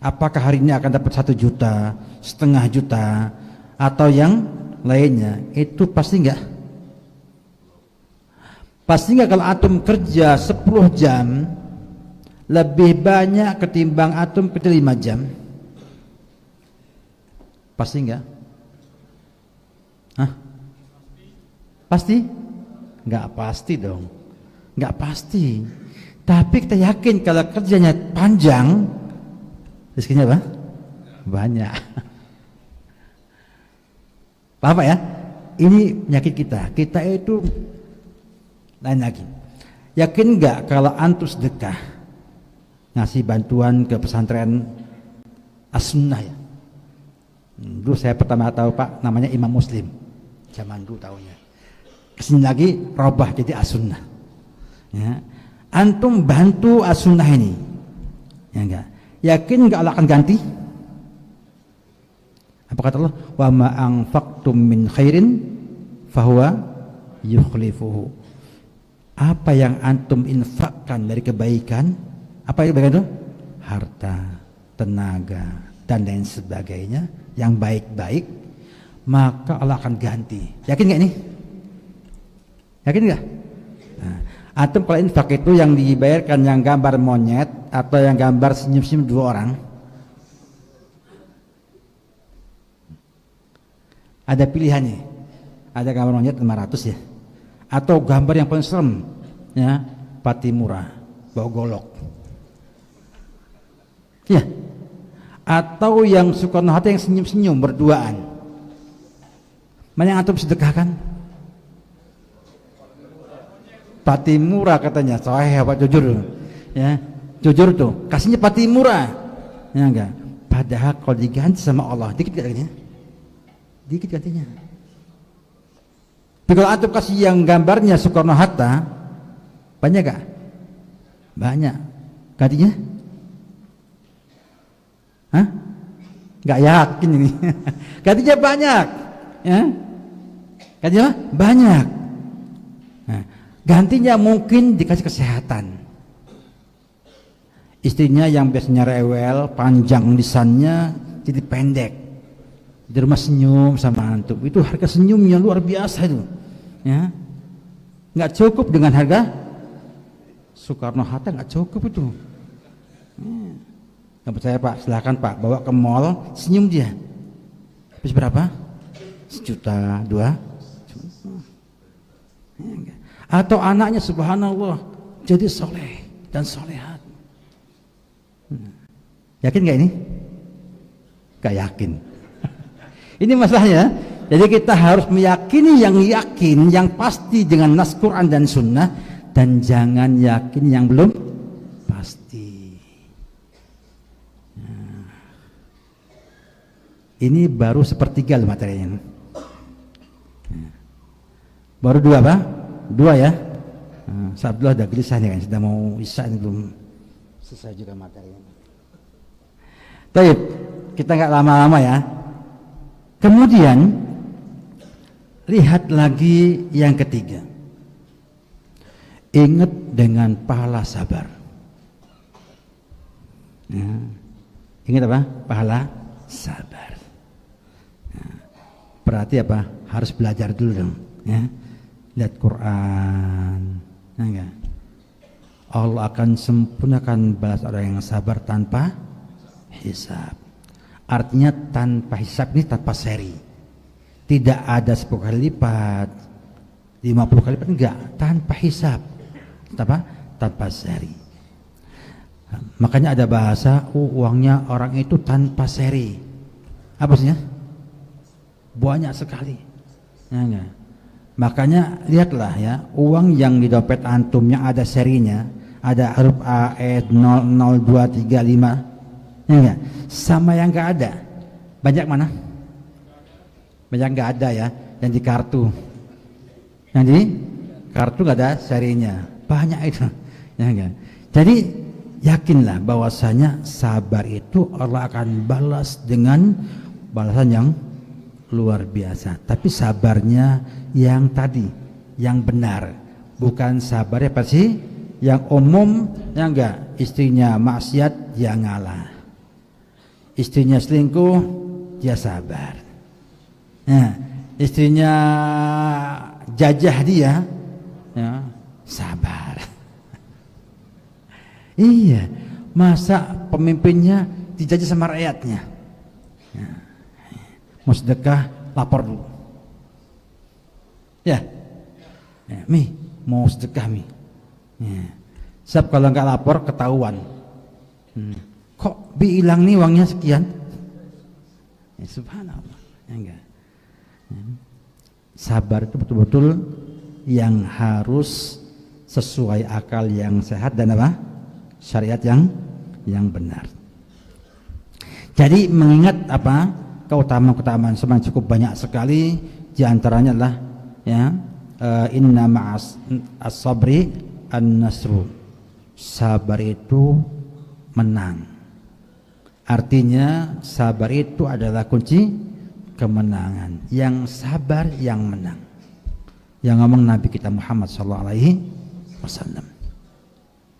apakah hari ini akan dapat 1 juta, setengah juta, atau yang lainnya, itu pasti nggak. Pasti nggak kalau antum kerja 10 jam, lebih banyak ketimbang antum kerja 5 jam? Pasti enggak? Hah? Pasti? Enggak pasti dong. Enggak pasti. Tapi kita yakin kalau kerjanya panjang, rezekinya apa? Banyak. Paham Pak ya? Ini penyakit kita. Kita itu lain lagi. Yakin enggak kalau antum sedekah ngasih bantuan ke pesantren As-Sunnah ya? Dulu saya pertama tahu Pak, namanya Imam Muslim. Zaman dulu tahunya. Kesini lagi robah jadi As-Sunnah. Ya. Antum bantu As-Sunnah ini. Ya enggak? Yakin enggak Allah akan ganti? Apa kata Allah? Wa ma anfaqtum min khairin fahuwa yukhlifuhu. Apa yang antum infakkan dari kebaikan, apa itu kebaikan itu? Harta, tenaga, dan lain sebagainya yang baik-baik, maka Allah akan ganti. Yakin nggak ini? Yakin nggak? Nah, antum kalau infak itu yang dibayarkan yang gambar monyet atau yang gambar senyum-senyum 2 orang? Ada pilihannya. Ada gambar monyet 500 ya. Atau gambar yang paling serem ya, Patimura bawa golok. Ya. Atau yang Soekarno-Hatta yang senyum-senyum berduaan. Mana yang antum sedekahkan? Patimura katanya. Soalnya Pak jujur. Ya, jujur tuh. Kasihnya Patimura. Ya enggak. Padahal kalau diganti sama Allah, dikit gantinya. Dikit gantinya. Tapi kalau antum kasih yang gambarnya Soekarno-Hatta, banyak gak? Banyak. Gantinya? Hah? Gak yakin ini. Gantinya banyak. Ya? Gantinya apa? Banyak. Nah, gantinya mungkin dikasih kesehatan. Istrinya yang biasanya rewel, panjang lisannya jadi pendek. Di rumah senyum sama antum. Itu harga senyumnya luar biasa itu. Ya, nggak cukup dengan harga Soekarno-Hatta, nggak cukup itu. Nggak percaya Pak, silakan Pak bawa ke mall, senyum dia. Habis berapa? 1 juta, 2 juta. Atau anaknya subhanallah jadi soleh dan solehat. Yakin nggak ini? Nggak yakin. Ini masalahnya. Jadi kita harus meyakini yang yakin, yang pasti dengan nas Quran dan Sunnah, dan jangan yakin yang belum pasti. Nah, ini baru sepertiga materinya. Baru 2 Pak? 2 ya? Nah, Sabdullah udah gelisah nih kan, sudah mau isya ini belum selesai juga materinya. Baik, kita nggak lama-lama ya. Kemudian lihat lagi yang ketiga. Ingat dengan pahala sabar. Ya. Ingat apa? Pahala sabar. Ya. Berarti apa? Harus belajar dulu dong. Ya. Lihat Quran. Ya, enggak? Allah akan sempurnakan balas orang yang sabar tanpa hisab. Artinya tanpa hisab ini tanpa seri. Tidak ada 10 kali lipat, 50 kali lipat, enggak, tanpa hisab. Tanpa seri. Makanya ada bahasa uangnya orang itu tanpa seri. Apa maksudnya? Banyak sekali. Ya, enggak. Makanya lihatlah ya, uang yang di dompet antum yang ada serinya, ada huruf A, E, 0, 0, 2, 3, 5, ya enggak? Sama yang enggak ada. Banyak mana? Banyak nggak ada ya, yang di kartu. Yang di kartu nggak ada serinya. Banyak itu. Ya enggak? Jadi yakinlah bahwasanya sabar itu Allah akan balas dengan balasan yang luar biasa. Tapi sabarnya yang tadi, yang benar, bukan sabarnya pasti yang umum, ya enggak. Istrinya maksiat, dia ngalah. Istrinya selingkuh, dia sabar. Nah, istrinya jajah dia, ya, sabar. Iya, masa pemimpinnya dijajah sama rakyatnya? Ya. Mau sedekah, lapor dulu. Ya, Mi, mau sedekah Mi. Ya. Siap kalau nggak lapor ketahuan. Kok Bi hilang nih uangnya sekian? Ya, subhanallah. Ya, enggak. Ya. Sabar itu betul-betul yang harus sesuai akal yang sehat dan apa? Syariat yang benar. Jadi mengingat apa? Keutamaan sebenarnya cukup banyak sekali, di antaranya adalah ya inna ma'as as-sabri an-nasru. Sabar itu menang. Artinya sabar itu adalah kunci kemenangan. Yang sabar yang menang. Yang ngomong Nabi kita Muhammad sallallahu alaihi wasallam.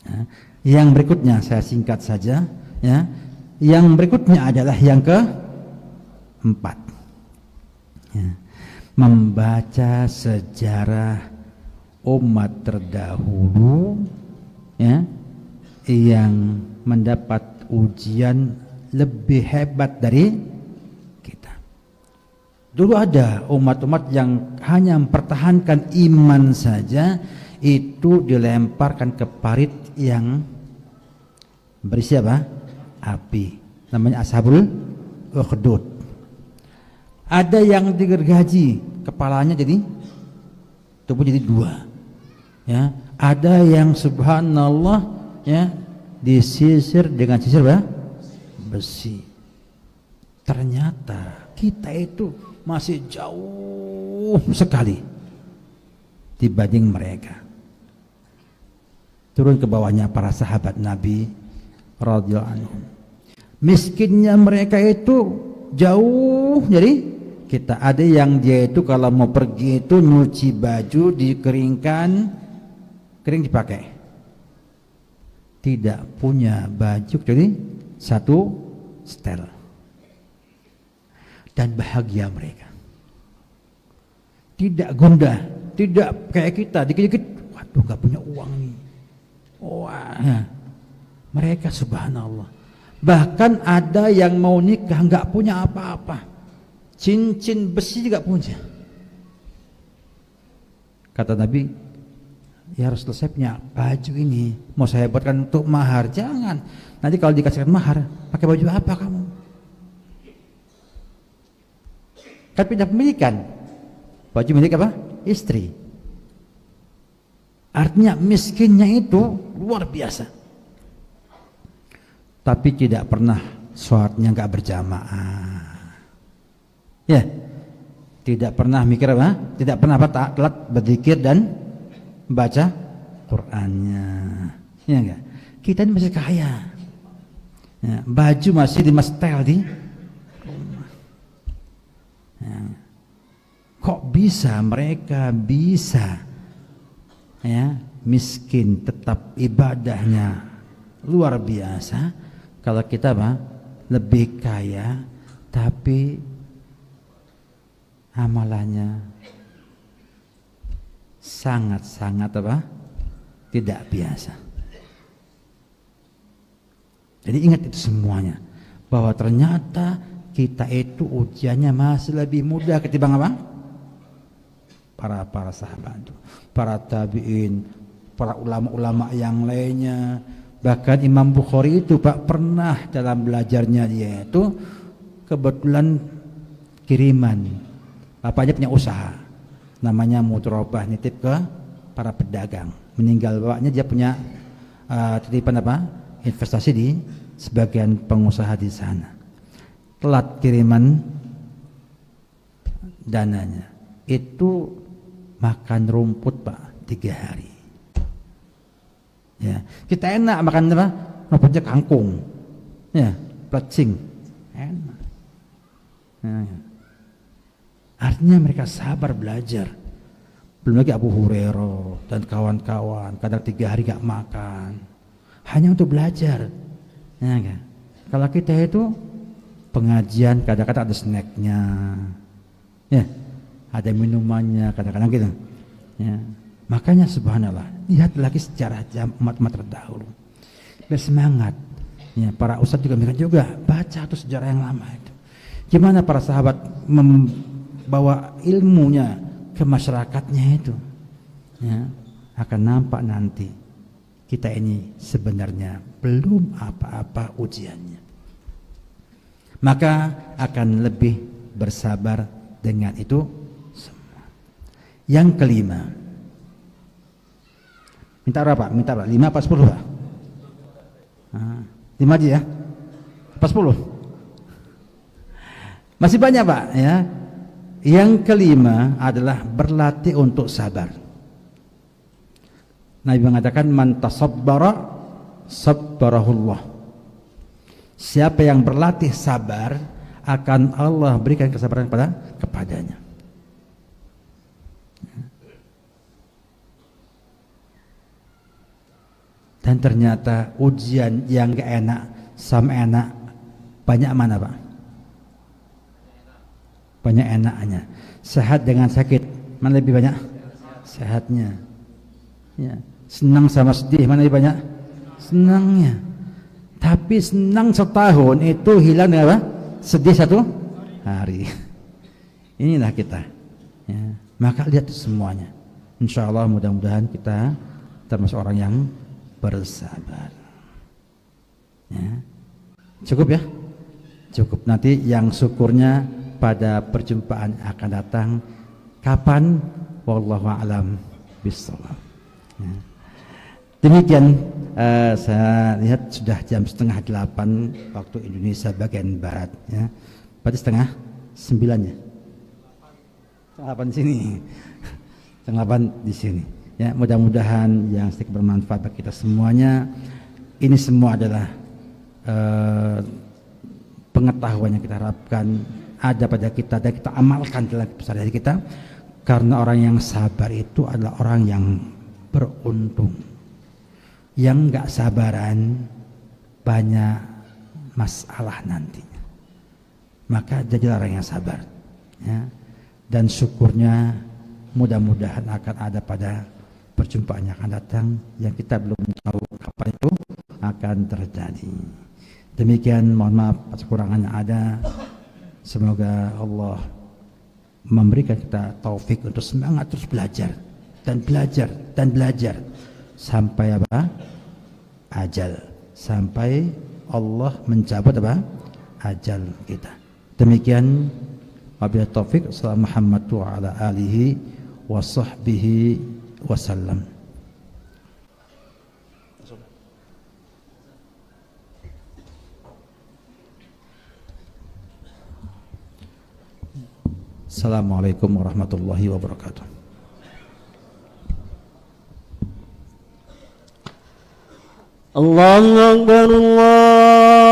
Ya. Yang berikutnya saya singkat saja ya. Yang berikutnya adalah yang keempat. Ya. Membaca sejarah umat terdahulu ya yang mendapat ujian lebih hebat dari kita. Dulu ada umat-umat yang hanya mempertahankan iman saja, itu dilemparkan ke parit yang berisi apa? Api. Namanya Ashabul Ukhdud. Ada yang digergaji, kepalanya jadi tubuh jadi dua. Ya, ada yang subhanallah ya disisir dengan sisir apa? Besi. Ternyata kita itu masih jauh sekali dibanding mereka. Turun ke bawahnya para sahabat Nabi radhiyallahu anhum. Miskinnya mereka itu jauh, jadi kita ada yang dia itu kalau mau pergi itu nyuci baju dikeringkan, kering dipakai. Tidak punya baju jadi satu setel. Dan bahagia mereka. Tidak gundah, tidak kayak kita dikit-dikit, waduh gak punya uang nih. Wah, ya. Mereka subhanallah. Bahkan ada yang mau nikah gak punya apa-apa. Cincin besi juga punya. Kata Nabi, ya Rasulullah, saya punya baju ini, mau saya buatkan untuk mahar. Jangan, nanti kalau dikasihkan mahar, pakai baju apa kamu? Kan pindah pemilikan. Baju milik apa? Istri. Artinya miskinnya itu luar biasa. Tapi tidak pernah sholatnya nggak berjamaah. Ya, tidak pernah mikir apa? Tidak pernah apa? Telat berzikir dan baca Qur'annya. Ya enggak? Kita ini masih kaya. Ya, baju masih di setel di rumah. Ya. Kok bisa mereka bisa ya miskin tetap ibadahnya luar biasa, kalau kita apa lebih kaya tapi amalannya sangat-sangat apa tidak biasa. Jadi ingat itu semuanya, bahwa ternyata kita itu ujiannya masih lebih mudah ketimbang apa para sahabat, para tabi'in, para ulama-ulama yang lainnya. Bahkan Imam Bukhari itu Pak pernah dalam belajarnya dia itu kebetulan kiriman, bapaknya punya usaha namanya mudrobah, nitip ke para pedagang. Meninggal bapaknya, dia punya titipan apa investasi di sebagian pengusaha di sana. Telat kiriman dananya, itu makan rumput Pak 3 hari. Ya, kita enak makan apa? Rumputnya kangkung, ya, plecing, enak. Ya. Artinya mereka sabar belajar. Belum lagi Abu Hurairah dan kawan-kawan, kadang 3 hari gak makan, hanya untuk belajar. Ya, kan? Kalau kita itu pengajian kadang-kadang ada snacknya, ya, ada minumannya kadang-kadang gitu. Ya. Makanya subhanallah, lihat lagi sejarah umat-umat terdahulu. bersemangat. Ya, para ustadz juga mereka juga baca tuh sejarah yang lama itu. Gimana para sahabat membawa ilmunya ke masyarakatnya itu. Ya, akan nampak nanti kita ini sebenarnya belum apa-apa ujiannya. Maka akan lebih bersabar dengan itu semua. Yang kelima, minta berapa? Minta berapa? 5 apa 10 Pak? 5 aja ya? Apa 10? Masih banyak Pak ya. Yang kelima adalah berlatih untuk sabar. Nabi mengatakan man tasabbara sabbarahullah. Siapa yang berlatih sabar akan Allah berikan kesabaran kepadanya. Dan ternyata ujian yang gak enak sama enak banyak mana Pak? Banyak enaknya. Sehat dengan sakit mana lebih banyak? Sehatnya. Ya. Senang sama sedih mana lebih banyak? Senangnya. Tapi senang setahun itu hilang dengan apa? Sedih 1 hari. Inilah kita. Ya. Maka lihat semuanya. Insya Allah mudah-mudahan kita termasuk orang yang bersabar. Ya. Cukup ya? Cukup. Nanti yang syukurnya pada perjumpaan akan datang. Kapan? Wallahu a'lam bishawab. Ya. Demikian saya lihat sudah jam 7:30 waktu Indonesia bagian barat. Ya. Berarti 8:30 ya? 8 di sini. 8 di sini. Ya, mudah-mudahan yang sedikit bermanfaat bagi kita semuanya. Ini semua adalah pengetahuan yang kita harapkan ada pada kita dan kita amalkan dalam keseharian kita. Karena orang yang sabar itu adalah orang yang beruntung. Yang enggak sabaran banyak masalah nantinya. Maka jadilah orang yang sabar. Ya. Dan syukurnya mudah-mudahan akan ada pada perjumpaan yang akan datang yang kita belum tahu kapan itu akan terjadi. Demikian, mohon maaf atas kekurangan yang ada. Semoga Allah memberikan kita taufik untuk semangat terus belajar dan belajar dan belajar sampai apa? Ajal, sampai Allah mencabut apa? Ajal kita. Demikian, wabillahi taufik. Assalamualaikum warahmatullahi wabarakatuh. Ala alihi wa sahbihi wasallam. Assalamualaikum warahmatullahi wabarakatuh. Allahu Akbar, Allah